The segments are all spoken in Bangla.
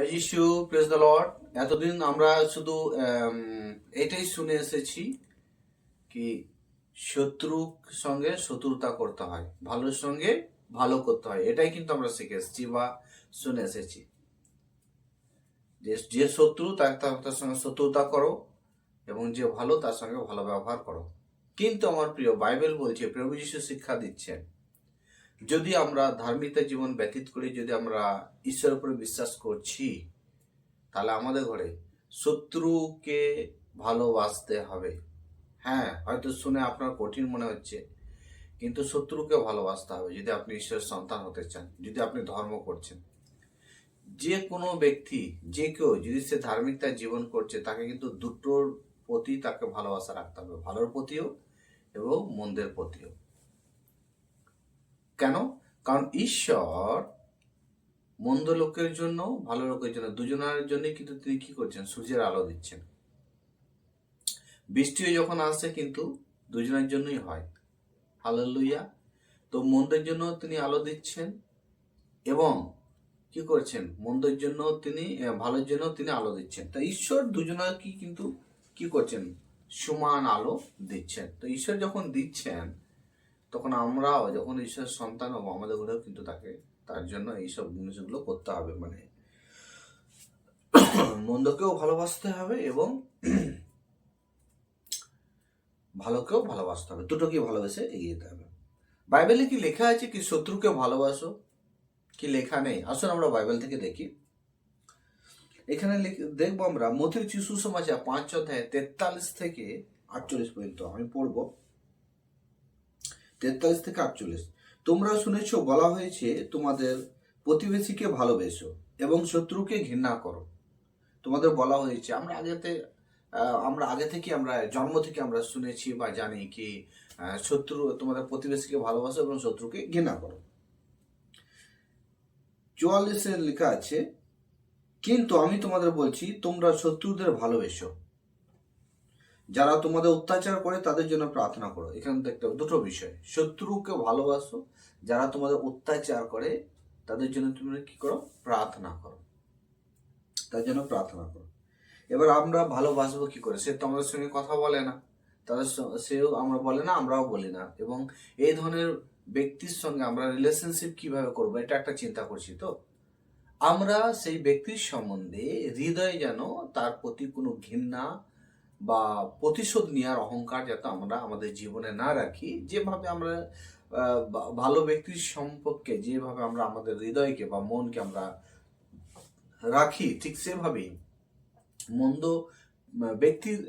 জয় যিশু, প্রেজ দ্য লর্ড। এতদিন আমরা শুধু এটাই শুনে এসেছি কি শত্রুর সঙ্গে শত্রুতা করতে হয়, ভালোর সঙ্গে ভালো করতে হয়। এটাই কিন্তু আমরা শিখে এসেছি বা শুনে এসেছি যে যে শত্রু তার সঙ্গে শত্রুতা করো এবং যে ভালো তার সঙ্গে ভালো ব্যবহার করো। কিন্তু আমার প্রিয় বাইবেল বলছে, প্রভু যিশু শিক্ষা দিচ্ছেন, যদি আমরা ধার্মিকতা জীবন ব্যতীত করি, যদি আমরা ঈশ্বরের উপরে বিশ্বাস করছি, তাহলে আমাদের ঘরে শত্রুকে ভালোবাসতে হবে। হ্যাঁ, হয়তো শুনে আপনার কঠিন মনে হচ্ছে, কিন্তু শত্রুকে ভালোবাসতে হবে যদি আপনি ঈশ্বরের সন্তান হতে চান, যদি আপনি ধর্ম করছেন। যে কোনো ব্যক্তি, যে কেউ যদি সে ধার্মিকতা জীবন করছে, তাকে কিন্তু দুটোর প্রতি তাকে ভালোবাসা রাখতে হবে, ভালোর প্রতিও এবং মন্দের প্রতিও। কেন? কারণ ঈশ্বর মন্দ লোকের জন্য, ভালো লোকের জন্য, দুজনের জন্য কিন্তু তিনি কি করছেন? সূর্যের আলো দিচ্ছেন। বৃষ্টিও যখন আসে কিন্তু দুজনের জন্যই হয়। হালেলুয়া। তো মন্দের জন্য তিনি আলো দিচ্ছেন এবং কি করছেন? মন্দের জন্য তিনি, ভালোর জন্য তিনি আলো দিচ্ছেন। তো ঈশ্বর দুজনের কিন্তু কি করছেন? সমান আলো দিচ্ছেন। তো ঈশ্বর যখন দিচ্ছেন, তখন আমরাও যখন ঈশ্বরের সন্তান হবো, আমাদের ঘরেও কিন্তু তার জন্য এইসব জিনিসগুলো করতে হবে। মানে মন্দকেও ভালোবাসতে হবে এবং ভালোকেও ভালোবাসতে হবে, দুটোকে ভালোবেসে এগিয়ে যেতে হবে। বাইবেলে কি লেখা আছে কি শত্রুকে ভালোবাসো? কি লেখা নেই? আসুন আমরা বাইবেল থেকে দেখি। এখানে দেখবো আমরা মথির সুসমাচার 5 অধ্যায় 43 থেকে 48 পর্যন্ত আমি পড়ব। 43 থেকে 48। তোমরা শুনেছ বলা হয়েছে, তোমাদের প্রতিবেশীকে ভালোবেসো এবং শত্রুকে ঘৃণা করো। তোমাদের বলা হয়েছে, আমরা আগে থেকে, আমরা জন্ম থেকে আমরা শুনেছি বা জানি কি তোমাদের প্রতিবেশীকে ভালোবাসো এবং শত্রুকে ঘৃণা করো। 44 লেখা আছে, কিন্তু আমি তোমাদের বলছি, তোমরা শত্রুদের ভালোবেসো, যারা তোমাদের অত্যাচার করে তাদের জন্য প্রার্থনা করো। এখানে দেখতে দুটো বিষয়, শত্রুকে ভালোবাসো, যারা তোমাদের অত্যাচার করে তাদের জন্য তুমি কি করো? প্রার্থনা করো, তার জন্য প্রার্থনা করো। এবার আমরা ভালোবাসবো কি করে? সে তো আমাদের সঙ্গে কথা বলে না, সেও আমরা বলে না, আমরাও বলি না। এবং এই ধরনের ব্যক্তির সঙ্গে আমরা রিলেশনশিপ কিভাবে করবো, এটা একটা চিন্তা করছি। তো আমরা সেই ব্যক্তির সম্বন্ধে হৃদয়ে যেন তার প্রতি কোনো ঘৃণা বা প্রতিশোধ নেওয়ার অহংকার যাতে আমরা আমাদের জীবনে না রাখি। যেভাবে আমরা ভালো ব্যক্তির সম্পর্কে যেভাবে আমরা আমাদের হৃদয়কে বা মনকে আমরা রাখি, ঠিক সেভাবেই মন্দ ব্যক্তির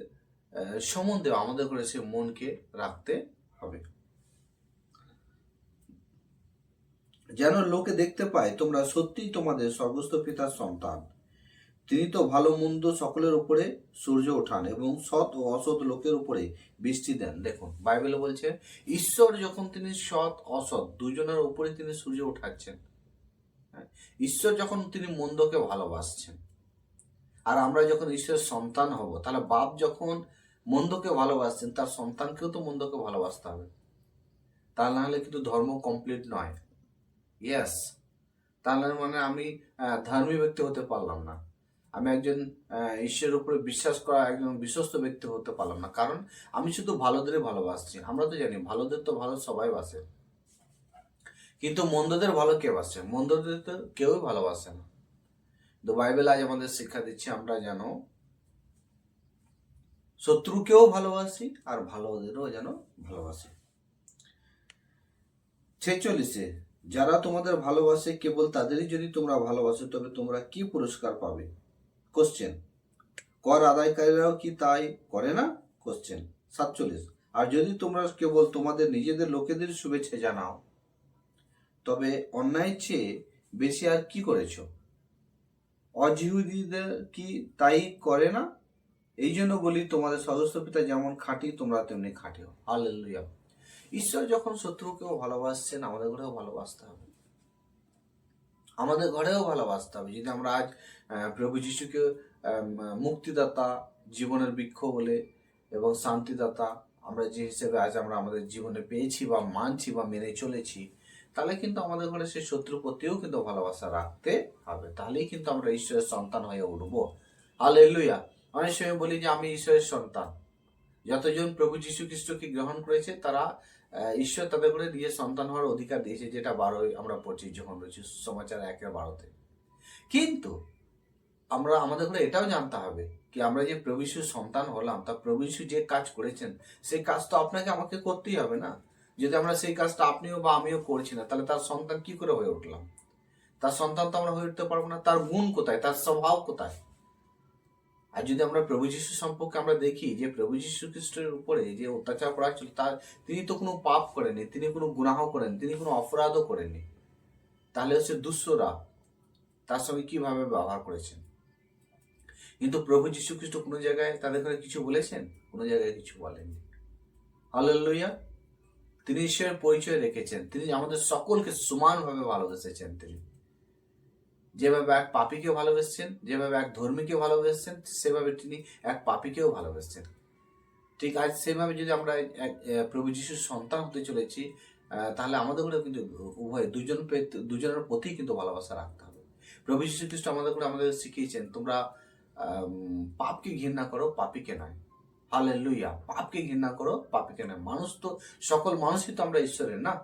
সম্বন্ধে আমাদের করে সে মনকে রাখতে হবে, যেন লোকে দেখতে পায় তোমরা সত্যিই তোমাদের স্বর্গস্থ পিতার সন্তান। তিনি তো ভালো মন্দ সকলের উপরে সূর্য ওঠান এবং সৎ ও অসৎ লোকের উপরে বৃষ্টি দেন। দেখুন, বাইবেলে বলছে ঈশ্বর যখন তিনি সৎ অসৎ দুজনের উপরে তিনি সূর্য উঠাচ্ছেন, ঈশ্বর যখন তিনি মন্দকে ভালোবাসছেন, আর আমরা যখন ঈশ্বরের সন্তান হব, তাহলে বাপ যখন মন্দকে ভালোবাসছেন, তার সন্তানকেও তো মন্দকে ভালোবাসতে হবে। তা না হলে কিন্তু ধর্ম কমপ্লিট নয়। ইয়েস, তাহলে মানে আমি ধর্মী ব্যক্তি হতে পারলাম না, আমি একজন ঈশ্বরের উপরে বিশ্বাস করা একজন বিশ্বস্ত ব্যক্তি হতে পারলাম না, কারণ আমি শুধু ভালোদের ভালোবাসছি। আমরা তো জানি ভালোদের তো ভালো সবাই বাসে, কিন্তু মন্দদের ভালো কে বাসে? মন্দদের তো কেউই ভালোবাসে না। তো বাইবেল আজ আমাদের শিক্ষা দিচ্ছে, আমরা যেন শত্রুকেও ভালোবাসি আর ভালোদেরও যেন ভালোবাসি। 46, যারা তোমাদের ভালোবাসে কেবল তাদেরই যদি তোমরা ভালোবাসো, তবে তোমরা কি পুরস্কার পাবে? কোশ্চেন, কর আদায়কারীরাও কি তাই করে না? কোশ্চেন। 47, আর যদি তোমরা কেবল তোমাদের নিজেদের লোকেদের শুভেচ্ছা জানাও, তবে অন্যায়ের চেয়ে বেশি আর কি করেছ? অজিহুদীদের কি তাই করে না? এই জন্য বলি, তোমাদের স্বর্গস্থ পিতা যেমন খাঁটি, তোমরা তেমনি খাঁটি হও। হালেলুয়া। ঈশ্বর যখন শত্রুকেও ভালোবাসছেন, আমাদের ঘরেও ভালোবাসতে হবে, আমাদের ঘরেও ভালোবাসতে হবে। যদি আমরা আজ প্রভু যিশুকে মুক্তিদাতা, জীবনের বৃক্ষ বলে এবং শান্তিদাতা আমরা যে হিসেবে আজ আমরা আমাদের জীবনে পেয়েছি বা মানছি বা মেনে চলেছি, তাহলে কিন্তু আমাদের ঘরে সেই শত্রুর প্রতিও কিন্তু ভালোবাসা রাখতে হবে, তাহলেই কিন্তু আমরা ঈশ্বরের সন্তান হয়ে উঠবো। হালেলুয়া। অনেক সময় বলি যে আমি ঈশ্বরের সন্তান। যতজন প্রভু যীশু খ্রিস্টকে গ্রহণ করেছে তারা ঈশ্বর তাদের করে নিজের সন্তান হওয়ার অধিকার দিয়েছে, যেটা 12 আমরা পড়ছি যখন রয়েছে সমাচার 1:12। কিন্তু আমরা আমাদের করে এটাও জানতে হবে কি আমরা যে প্রভু যীশুর সন্তান হলাম, তা প্রভু যীশু যে কাজ করেছেন সেই কাজ তো আপনাকে আমাকে করতেই হবে না। যদি আমরা সেই কাজটা আপনিও বা আমিও করছি না, তাহলে তার সন্তান কি করে হয়ে উঠলাম? তার সন্তান তো আমরা হয়ে উঠতে পারবো না। তার গুণ কোথায়? তার স্বভাব কোথায়? আর যদি আমরা প্রভু যীশু সম্পর্কে আমরা দেখি যে প্রভু যীশু খ্রিস্টের উপরে যে অত্যাচার করা হচ্ছিল, তার তিনি তো কোনো পাপ করেননি, তিনি কোনো গুনাহ করেন, তিনি কোনো অপরাধও করেননি। তাহলে হচ্ছে দুষ্টরা তার সঙ্গে কিভাবে ব্যবহার করেছেন। কিন্তু প্রভু যীশু খ্রিস্ট কোনো জায়গায় তাদের করে কিছু বলেছেন? কোনো জায়গায় কিছু বলেননি। হালেলুয়া। তিনি ঈশ্বরের পরিচয় রেখেছেন, তিনি আমাদের সকলকে সমানভাবে ভালোবেসেছেন। তিনি যেভাবে এক পাপীকে ভালোবেসেছেন, যেভাবে এক ধর্মীকে ভালোবেসেছেন, সেভাবে তিনি এক পাপীকেও ভালোবেসেছেন। ঠিক আজ সেভাবে যদি আমরা প্রভু যীশুর সন্তান হতে চলেছি, তাহলে আমাদের করে কিন্তু উভয় দুজনের প্রতি কিন্তু ভালোবাসা রাখতে হবে। প্রভু যীশু খ্রিস্ট আমাদের শিখিয়েছেন তোমরা পাপকে ঘৃণা করো, পাপীকে নয়। হালেলুয়া। পাপকে ঘৃণা করো, পাপীকে নয়। মানুষ তো সকল মানুষই তো আমরা ঈশ্বরের না,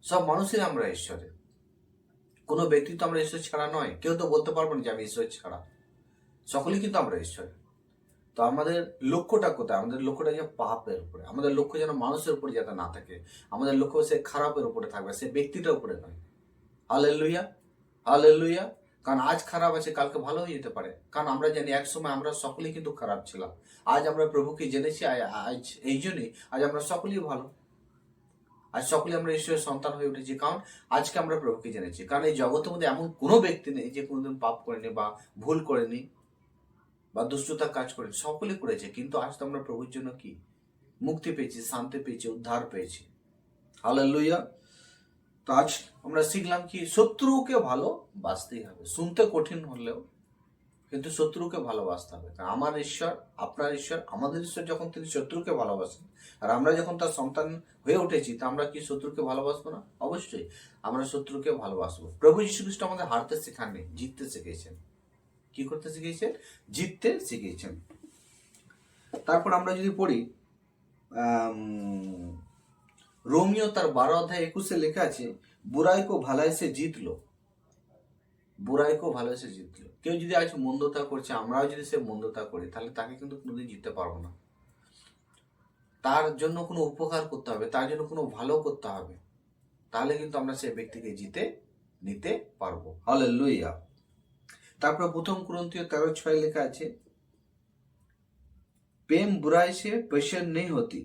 সব মানুষই আমরা ঈশ্বরের। কোনো ব্যক্তি তো আমরা ঈশ্বর ছাড়া নয়। কেউ তো বলতে পারবো না যে আমি ঈশ্বর ছাড়া। সকলেই কিন্তু আমরা ঈশ্বর। তো আমাদের লক্ষ্যটা কোথায়? আমাদের লক্ষ্যটা যে পাপের উপরে। আমাদের লক্ষ্য যেন মানুষের উপরে যাতে না থাকে। আমাদের লক্ষ্য সে খারাপের উপরে থাকবে, সে ব্যক্তিটার উপরে নয়। Hallelujah, hallelujah. কারণ আজ খারাপ আছে, কালকে ভালো হয়ে যেতে পারে। কারণ আমরা জানি এক সময় আমরা সকলেই কিন্তু খারাপ ছিলাম। আজ আমরা প্রভুকে জেনেছি, আজ এই জন্যই আজ আমরা সকলেই ভালো। আজ সকলে আমরা ঈশ্বরের সন্তান হয়ে উঠেছি, কারণ আজকে আমরা প্রভুকে জেনেছি। কারণ এই জগতের মধ্যে এমন কোনো ব্যক্তি নেই যে কোনোদিন পাপ করেনি বা ভুল করেনি বা দুষ্টতার কাজ করেনি। সকলে করেছে, কিন্তু আজ তো আমরা প্রভুর জন্য কি মুক্তি পেয়েছি, শান্তি পেয়েছি, উদ্ধার পেয়েছি। হালেলুয়া। তো আজ আমরা শিখলাম কি শত্রুকে ভালোবাসতেই হবে। শুনতে কঠিন হলেও কিন্তু শত্রুকে ভালোবাসতে হবে। আমার ঈশ্বর, আপনার ঈশ্বর, আমাদের ঈশ্বর যখন তিনি শত্রুকে ভালোবাসেন, আর আমরা যখন তার সন্তান হয়ে উঠেছি, তা আমরা কি শত্রুকে ভালোবাসবো না? অবশ্যই আমরা শত্রুকে ভালোবাসবো। প্রভু যীশু খ্রিস্ট আমাদের হারতে শেখাননি, জিততে শিখিয়েছেন। কি করতে শিখিয়েছেন? জিততে শিখিয়েছেন। তারপর আমরা যদি পড়ি রোমিও তার 12:21 লেখা আছে, বুরাই কো ভালাই সে জিতলো। বুরাই কো ভালো সে জিতলো। কেউ যদি আজ মন্দতা করছে, আমরাও যদি সে মন্দতা করি, তাহলে তাকে কিন্তু কোনোদিন জিততে পারবো না। তার জন্য কোনো উপকার করতে হবে, তার জন্য কোনো ভালো করতে হবে, তাহলে কিন্তু আমরা সেই ব্যক্তিকে জিতে নিতে পারবো। হালেলুয়া। তারপর 1 কুরিন্থীয় 13:6 লেখা আছে, প্রেম বুরাই সে প্রসন্ন नहीं होती,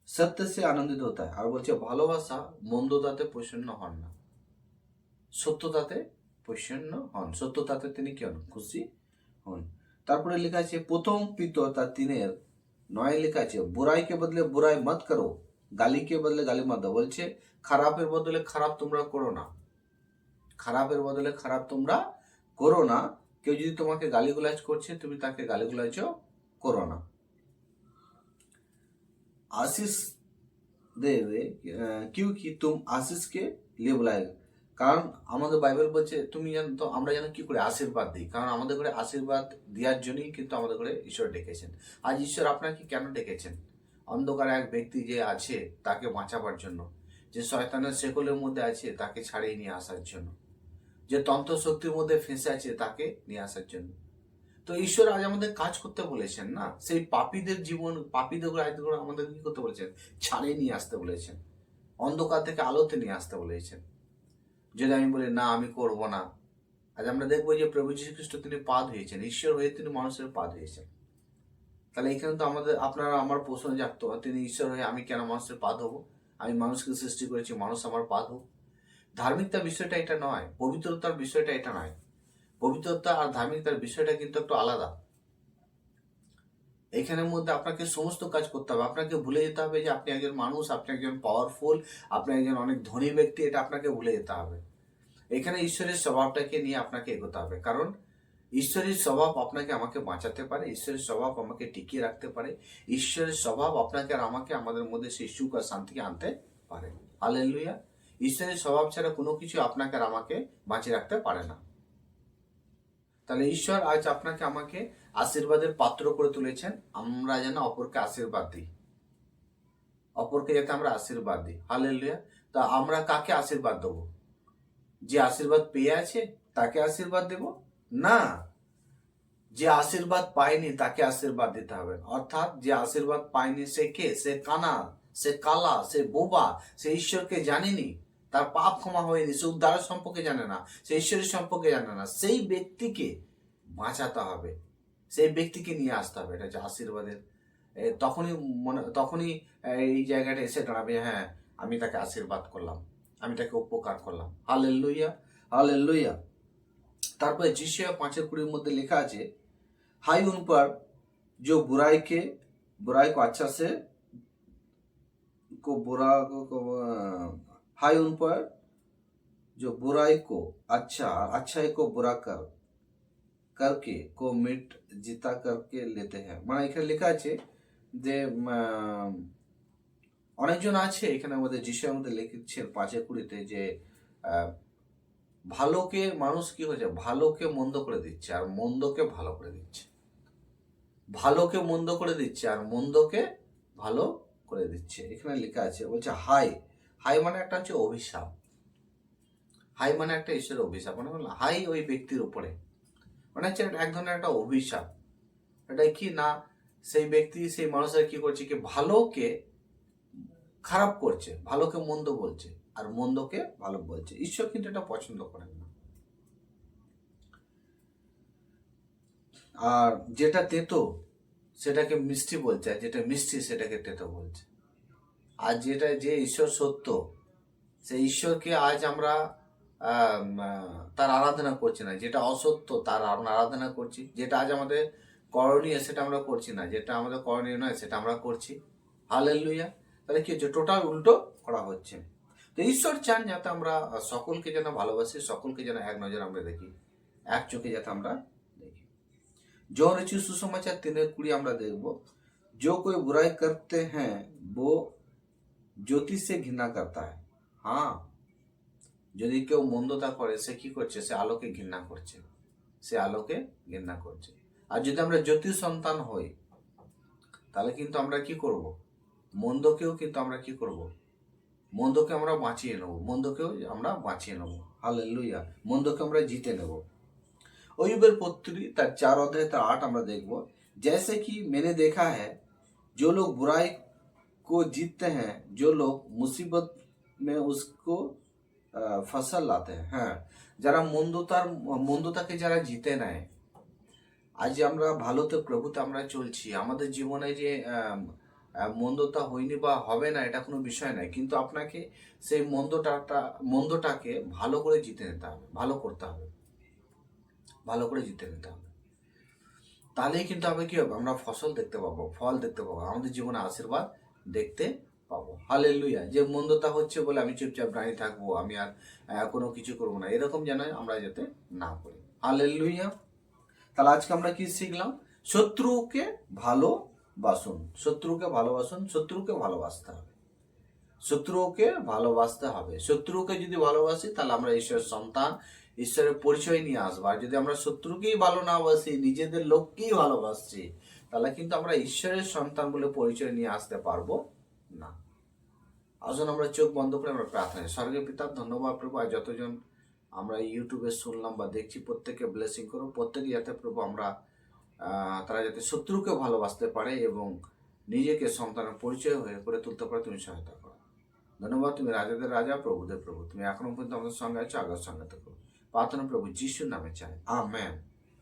সত্য সে আনন্দিত होता है। আর বলছে ভালোবাসা মন্দতাতে প্রসন্ন হন না, সত্যতাতে প্রসন্ন হন। সত্যতাতে তিনি কি হন? খুশি হন। তারপরে লেখা আছে 1 পিতর তার 3:9 লেখা আছে, বুরাইকে বদলে বুরাই মত করো, গালিকে বদলে গালি মত দাও। বলছে খারাপের বদলে খারাপ তোমরা করো না, খারাপের বদলে খারাপ তোমরা করো না। কেউ যদি তোমাকে গালিগুলাজ করছে, তুমি তাকে গালিগুলাজও করো না। आशीष देवे क्योंकि तुम आशीष के लिए बुलाए। কারণ আমাদের বাইবেল বলছে তুমি জানো তো আমরা যেন কি করে আশীর্বাদ দিই, কারণ আমাদের ঘরে আশীর্বাদ দেওয়ার জন্যই কিন্তু আমাদের ঘরে ঈশ্বর ডেকেছেন। আজ ঈশ্বর আপনাকে কেন ডেকেছেন? অন্ধকারে এক ব্যক্তি যে আছে তাকে বাঁচাবার জন্য, যে শয়তানের শেকলের মধ্যে আছে তাকে ছাড়িয়ে নিয়ে আসার জন্য, যে তন্ত্র শক্তির মধ্যে ফেঁসে আছে তাকে নিয়ে আসার জন্য। তো ঈশ্বর আজ আমাদের কাজ করতে বলেছেন না, সেই পাপীদের জীবন, পাপীদের আমাদের কি করতে বলেছেন? ছাড়িয়ে নিয়ে আসতে বলেছেন, অন্ধকার থেকে আলোতে নিয়ে আসতে বলেছেন। যদি আমি বলি না আমি করব না, আজ আমরা দেখবো যে প্রভু যীশু খ্রিস্ট তিনি পা ধুয়েছেন, ঈশ্বর হয়ে তিনি মানুষের পা ধুয়েছেন। তাহলে এখানে তো আমাদের আপনারা আমার প্রশ্ন জাগতো, তিনি ঈশ্বর হয়ে আমি কেন মানুষের পা ধোবো? আমি মানুষকে সৃষ্টি করেছি, মানুষ আমার পা ধোবো? ধার্মিকতার বিষয়টা এটা নয়, পবিত্রতার বিষয়টা এটা নয়। পবিত্রতা আর ধার্মিকতার বিষয়টা কিন্তু একটু আলাদা। এখানের মধ্যে আপনাকে সমস্ত কাজ করতে হবে। আপনাকে ভুলে যেতে হবে যে আপনি একজন মানুষ, আপনি একজন পাওয়ারফুল, আপনি একজন অনেক ধনী ব্যক্তি, এটা আপনাকে ভুলে যেতে হবে। এখানে ঈশ্বরের স্বভাবটাকে নিয়ে আপনাকে এগোতে হবে, কারণ ঈশ্বরের স্বভাব আপনাকে আমাকে বাঁচাতে পারে, ঈশ্বরের স্বভাব আমাকে টিকিয়ে রাখতে পারে, ঈশ্বরের স্বভাব আপনাকে আর আমাকে আমাদের মধ্যে সেই সুখ আর শান্তিকে আনতে পারে। হালেলুয়া। ঈশ্বরের স্বভাব ছাড়া কোনো কিছু আপনাকে আর আমাকে বাঁচিয়ে রাখতে পারে না। তাহলে ঈশ্বর আজ আপনাকে আমাকে আশীর্বাদের পাত্র করে তুলেছেন, আমরা যেন অপরকে আশীর্বাদ দিই, অপরকে যাতে আমরা আশীর্বাদ দিই। হালেলুয়া। তা আমরা কাকে আশীর্বাদ দেবো? যে আশীর্বাদ পেয়ে আছে তাকে আশীর্বাদ দেব না, যে আশীর্বাদ পায়নি তাকে আশীর্বাদ দিতে হবে। অর্থাৎ যে আশীর্বাদ পায়নি সে কে? সে কানা, সে কালা, সে বোবা, সে ঈশ্বরকে জানেনি, তার পাপ ক্ষমা হয়নি, সে উদ্ধারের সম্পর্কে জানে না, সে ঈশ্বরের সম্পর্কে জানে না। সেই ব্যক্তিকে বাঁচাতে হবে, সেই ব্যক্তিকে নিয়ে আসতে হবে। এটা হচ্ছে আশীর্বাদের তখনই এই জায়গাটা এসে দাঁড়াবে, হ্যাঁ আমি তাকে আশীর্বাদ করলাম, আমি তাকে উপকার করলাম। Hallelujah, hallelujah. তারপরে যিশয়া 5:20 মধ্যে লেখা আছে, हाय उन पर जो बुराई को अच्छा से को बुरा को हाय उन पर जो बुराई को अच्छाई को बुरा करके को मिट जिता करके लेते हैं। মানে এখানে লেখা আছে যে অনেকজন আছে এখানে আমাদের যিশুর মধ্যে লিখছেন 5:20 যে ভালোকে মানুষ কি হয়েছে, ভালোকে মন্দ করে দিচ্ছে আর মন্দকে ভালো করে দিচ্ছে, ভালোকে মন্দ করে দিচ্ছে আর মন্দকে ভালো করে দিচ্ছে। এখানে লেখা আছে, বলছে হাই, হাই মানে একটা হচ্ছে অভিশাপ, হাই মানে একটা ঈশ্বরের অভিশাপ, মানে বললাম হাই ওই ব্যক্তির উপরে, মানে হচ্ছে এক ধরনের একটা অভিশাপ। এটা কি না, সেই ব্যক্তি সেই মানুষের কি করছে, কি ভালোকে খারাপ করছে, ভালোকে মন্দ বলছে আর মন্দকে ভালো বলছে। ঈশ্বর কিন্তু এটা পছন্দ করেন না। আর যেটা তেতো সেটাকে মিষ্টি বলছে, আর যেটা মিষ্টি সেটাকে তেতো বলছে। আর যে ঈশ্বর সত্য, সেই ঈশ্বরকে আজ আমরা তার আরাধনা করছি না, যেটা অসত্য তার আমরা আরাধনা করছি, যেটা আজ আমাদের করণীয় সেটা আমরা করছি না, যেটা আমাদের করণীয় নয় সেটা আমরা করছি। হালেলুয়া। তাহলে কি হচ্ছে, টোটাল উল্টো করা হচ্ছে। তো ঈশ্বর চান যাতে আমরা সকলকে যেন ভালোবাসি, সকলকে যেন এক নজর আমরা দেখি, এক চোখে যাতে আমরা দেখি। যৌন রচিত সুসমাচার 3:20 আমরা দেখব, जो कोई बुराई करते हैं वो ज्योति से घृणा करता है। হ্যাঁ, যদি কেউ মন্দতা করে সে কি করছে, সে আলোকে ঘৃণা করছে, সে আলোকে ঘৃণা করছে। আর যদি আমরা জ্যোতির সন্তান হই তাহলে কিন্তু আমরা কি করব, মন্দকেও কিন্তু আমরা কি করব, মন্দকে আমরা বাঁচিয়ে নেব, মন্দকেও আমরা বাঁচিয়ে নেব। হালেলুয়া। মন্দকে আমরা জিতে নেব। अय्यूबेर पुत्री तार 4 अध्याय तार 8 আমরা দেখব, जैसे कि मैंने देखा है जो लोग बुराई को जीतते हैं, जो लोग मुसीबत में उसको फसल लाते हैं। হ্যাঁ, যারা মন্দতাকে যারা জিতে নেয়। আজ আমরা ভালোতে প্রভুতে আমরা চলছি, আমাদের জীবনে যে মন্দতা হয়নি বা হবে না এটা কোনো বিষয় নয়, কিন্তু আপনাকে সেই মন্দটাকে ভালো করে জিতে নিতে হবে, ভালো করতে হবে, ভালো করে জিতে নিতে হবে। তাহলেই কিন্তু আমরা কি হবে, আমরা ফসল দেখতে পাবো, ফল দেখতে পাবো, আমাদের জীবনে আশীর্বাদ দেখতে পাবো। হালেলুয়া। যে মন্দতা হচ্ছে বলে আমি চুপচাপ দাঁড়িয়ে থাকবো, আমি আর কোনো কিছু করবো না, এরকম যেন আমরা যাতে না করি। হালেলুয়া। তাহলে আজকে আমরা কি শিখলাম, শত্রুকে ভালোবাসুন, শত্রুকে ভালোবাসুন, শত্রুকে ভালোবাসতে হবে, শত্রুকে ভালোবাসতে হবে। শত্রুকে যদি ভালোবাসি তাহলে আমরা ঈশ্বরের সন্তান, ঈশ্বরের পরিচয় নিয়ে আসবো। আর যদি আমরা শত্রুকেই ভালো না বাসি, নিজেদের লোককেই ভালোবাসছি, তাহলে কিন্তু আমরা ঈশ্বরের সন্তান বলে পরিচয় নিয়ে আসতে পারবো না। আসুন আমরা চোখ বন্ধ করে আমরা প্রার্থনা। স্বর্গীয় পিতা, ধন্যবাদ প্রভু, আর যতজন আমরা ইউটিউবে শুনলাম বা দেখছি প্রত্যেকে ব্লেসিং করো, প্রত্যেকে যাতে প্রভু আমরা তারা যাতে শত্রুকে ভালোবাসতে পারে এবং নিজেকে সন্তানের পরিচয় হয়ে করে তুলতে পারে, তুমি সহায়তা করো। ধন্যবাদ, তুমি রাজাদের রাজা, প্রভুদের প্রভু, তুমি এখনো পর্যন্ত আমাদের সঙ্গে আছো, আগের সঙ্গে থাকো। প্রার্থনা প্রভু যিশুর নামে চাই, আমেন।